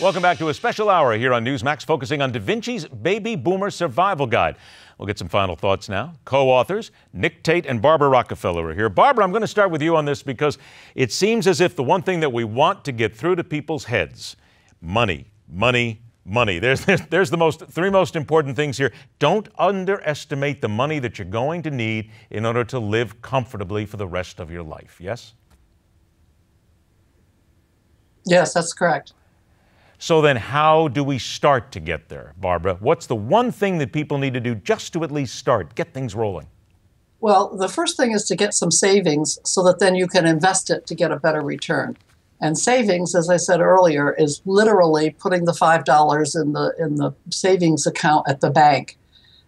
Welcome back to a special hour here on Newsmax focusing on Da Vinci's Baby Boomer Survival Guide. We'll get some final thoughts now. Co-authors Nick Tate and Barbara Rockefeller are here. Barbara, I'm going to start with you on this because it seems as if the one thing that we want to get through to people's heads, money, money, money. There's the three most important things here. Don't underestimate the money that you're going to need in order to live comfortably for the rest of your life. Yes? Yes, that's correct. So then how do we start to get there, Barbara? What's the one thing that people need to do just to at least start, get things rolling? Well, the first thing is to get some savings so that then you can invest it to get a better return. And savings, as I said earlier, is literally putting the $5 in the savings account at the bank.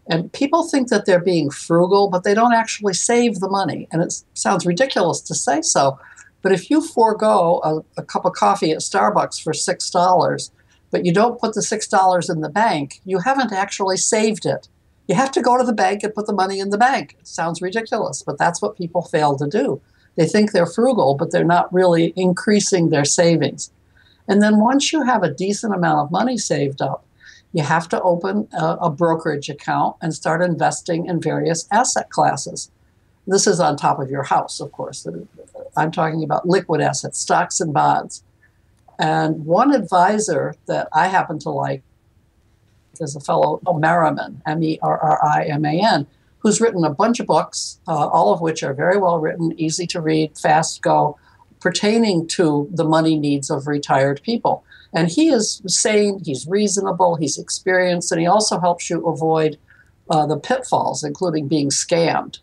And people think that they're being frugal, but they don't actually save the money. And it sounds ridiculous to say so. But if you forego a cup of coffee at Starbucks for $6, but you don't put the $6 in the bank, you haven't actually saved it. You have to go to the bank and put the money in the bank. It sounds ridiculous, but that's what people fail to do. They think they're frugal, but they're not really increasing their savings. And then once you have a decent amount of money saved up, you have to open a brokerage account and start investing in various asset classes. This is on top of your house, of course. I'm talking about liquid assets, stocks and bonds. And one advisor that I happen to like is a fellow Merriman, M-E-R-R-I-M-A-N, who's written a bunch of books, all of which are very well written, easy to read, fast go, pertaining to the money needs of retired people. And he is sane, he's reasonable, he's experienced, and he also helps you avoid the pitfalls, including being scammed.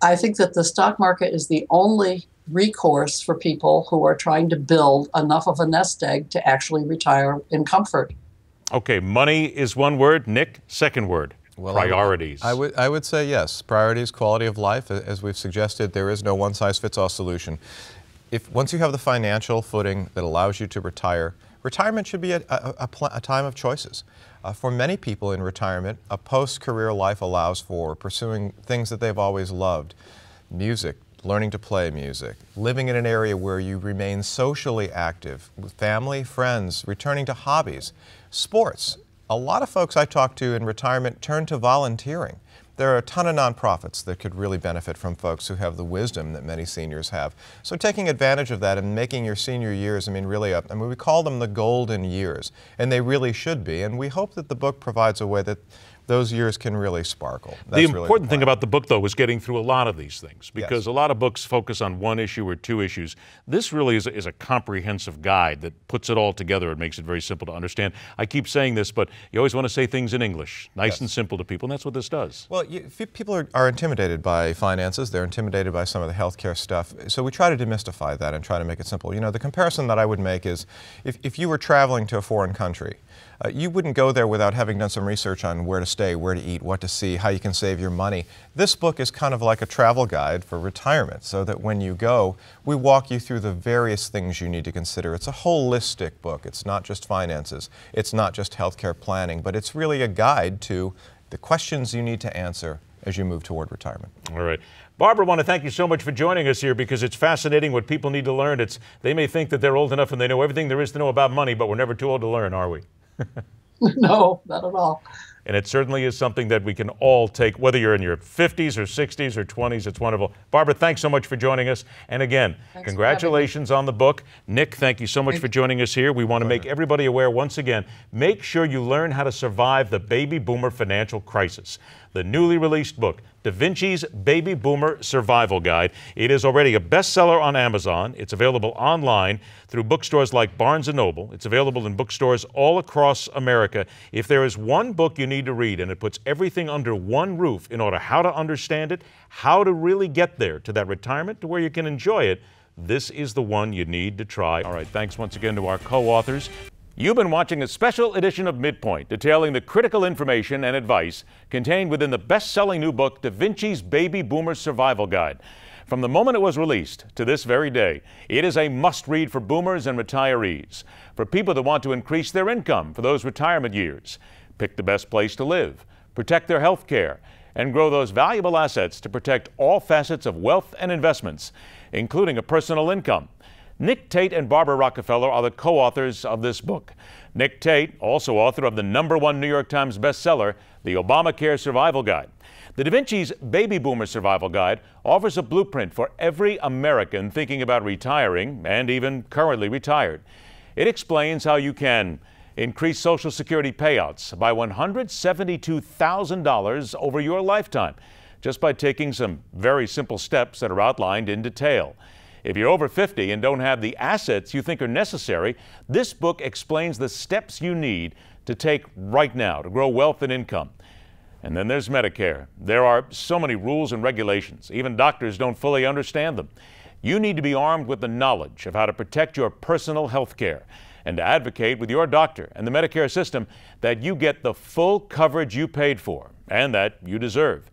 I think that the stock market is the only recourse for people who are trying to build enough of a nest egg to actually retire in comfort. Okay, money is one word. Nick, second word. Well, priorities. I would say yes. Priorities, quality of life. As we've suggested, there is no one-size-fits-all solution. Once you have the financial footing that allows you to retire, retirement should be a time of choices. For many people in retirement, a post-career life allows for pursuing things that they've always loved. Music, learning to play music, living in an area where you remain socially active with family, friends, returning to hobbies, sports. A lot of folks I talk to in retirement turn to volunteering. There are a ton of nonprofits that could really benefit from folks who have the wisdom that many seniors have. So taking advantage of that and making your senior years, we call them the golden years, and they really should be. And we hope that the book provides a way that those years can really sparkle. The important thing about the book, though, is getting through a lot of these things, because a lot of books focus on one issue or two issues. This really is a comprehensive guide that puts it all together and makes it very simple to understand. I keep saying this, but you always want to say things in English, nice and simple to people, and that's what this does. Well, people are intimidated by finances. They're intimidated by some of the healthcare stuff. So we try to demystify that and try to make it simple. You know, the comparison that I would make is if you were traveling to a foreign country, you wouldn't go there without having done some research on where to stay, where to eat, what to see, how you can save your money. This book is kind of like a travel guide for retirement, so that when you go, we walk you through the various things you need to consider. It's a holistic book. It's not just finances. It's not just healthcare planning, but it's really a guide to the questions you need to answer as you move toward retirement. All right. Barbara, I want to thank you so much for joining us here, because it's fascinating what people need to learn. They may think that they're old enough and they know everything there is to know about money, but we're never too old to learn, are we? No, not at all. And it certainly is something that we can all take, whether you're in your 50s or 60s or 20s. It's wonderful. Barbara, thanks so much for joining us. And again, congratulations on the book. Nick, thank you so much for joining us here. We want to make everybody aware once again, make sure you learn how to survive the baby boomer financial crisis. The newly released book, Da Vinci's Baby Boomer Survival Guide. It is already a bestseller on Amazon. It's available online through bookstores like Barnes & Noble. It's available in bookstores all across America. If there is one book you need to read, and it puts everything under one roof in order how to understand it, how to really get there to that retirement to where you can enjoy it, this is the one you need to try. All right, thanks once again to our co-authors. You've been watching a special edition of Midpoint, detailing the critical information and advice contained within the best-selling new book, Da Vinci's Baby Boomer Survival Guide. From the moment it was released to this very day, it is a must-read for boomers and retirees, for people that want to increase their income for those retirement years, pick the best place to live, protect their health care, and grow those valuable assets to protect all facets of wealth and investments, including a personal income. Nick Tate and Barbara Rockefeller are the co-authors of this book. Nick Tate, also author of the #1 New York Times bestseller, The Obamacare Survival Guide. The Da Vinci's Baby Boomer Survival Guide offers a blueprint for every American thinking about retiring and even currently retired. It explains how you can increase Social Security payouts by $172,000 over your lifetime, just by taking some very simple steps that are outlined in detail. If you're over 50 and don't have the assets you think are necessary, this book explains the steps you need to take right now to grow wealth and income. And then there's Medicare. There are so many rules and regulations. Even doctors don't fully understand them. You need to be armed with the knowledge of how to protect your personal health care and to advocate with your doctor and the Medicare system that you get the full coverage you paid for and that you deserve.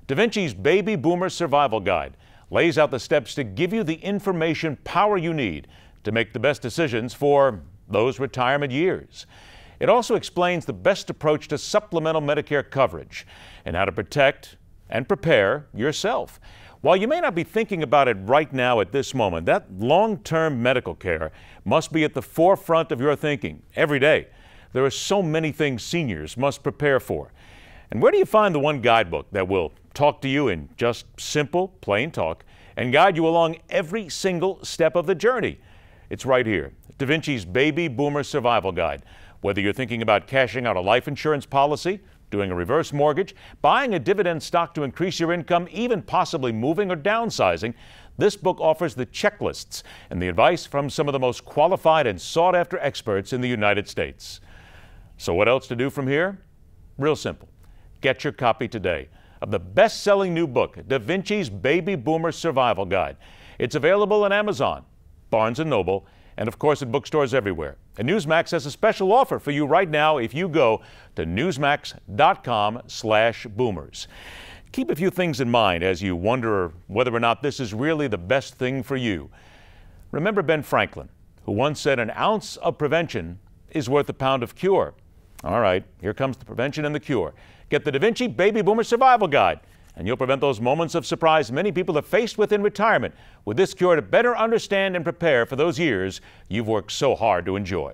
Da Vinci's Baby Boomer Survival Guide lays out the steps to give you the information power you need to make the best decisions for those retirement years. It also explains the best approach to supplemental Medicare coverage and how to protect and prepare yourself. While you may not be thinking about it right now at this moment, that long-term medical care must be at the forefront of your thinking every day. There are so many things seniors must prepare for. And where do you find the one guidebook that will talk to you in just simple, plain talk and guide you along every single step of the journey? It's right here, Da Vinci's Baby Boomer Survival Guide. Whether you're thinking about cashing out a life insurance policy, doing a reverse mortgage, buying a dividend stock to increase your income, even possibly moving or downsizing, this book offers the checklists and the advice from some of the most qualified and sought-after experts in the United States. So what else to do from here? Real simple. Get your copy today of the best-selling new book, Da Vinci's Baby Boomer Survival Guide. It's available on Amazon, Barnes & Noble, and of course at bookstores everywhere. And Newsmax has a special offer for you right now if you go to newsmax.com/boomers. Keep a few things in mind as you wonder whether or not this is really the best thing for you. Remember Ben Franklin, who once said an ounce of prevention is worth a pound of cure. All right, here comes the prevention and the cure. Get the Da Vinci Baby Boomer Survival Guide, and you'll prevent those moments of surprise many people have faced within retirement with this cure to better understand and prepare for those years you've worked so hard to enjoy.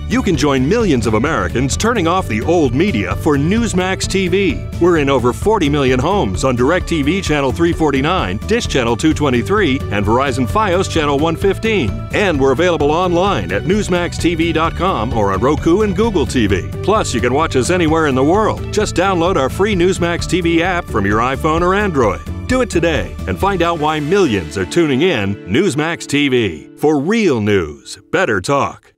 You can join millions of Americans turning off the old media for Newsmax TV. We're in over 40 million homes on DirecTV Channel 349, Dish Channel 223, and Verizon Fios Channel 115. And we're available online at NewsmaxTV.com or on Roku and Google TV. Plus, you can watch us anywhere in the world. Just download our free Newsmax TV app from your iPhone or Android. Do it today and find out why millions are tuning in Newsmax TV. For real news, better talk.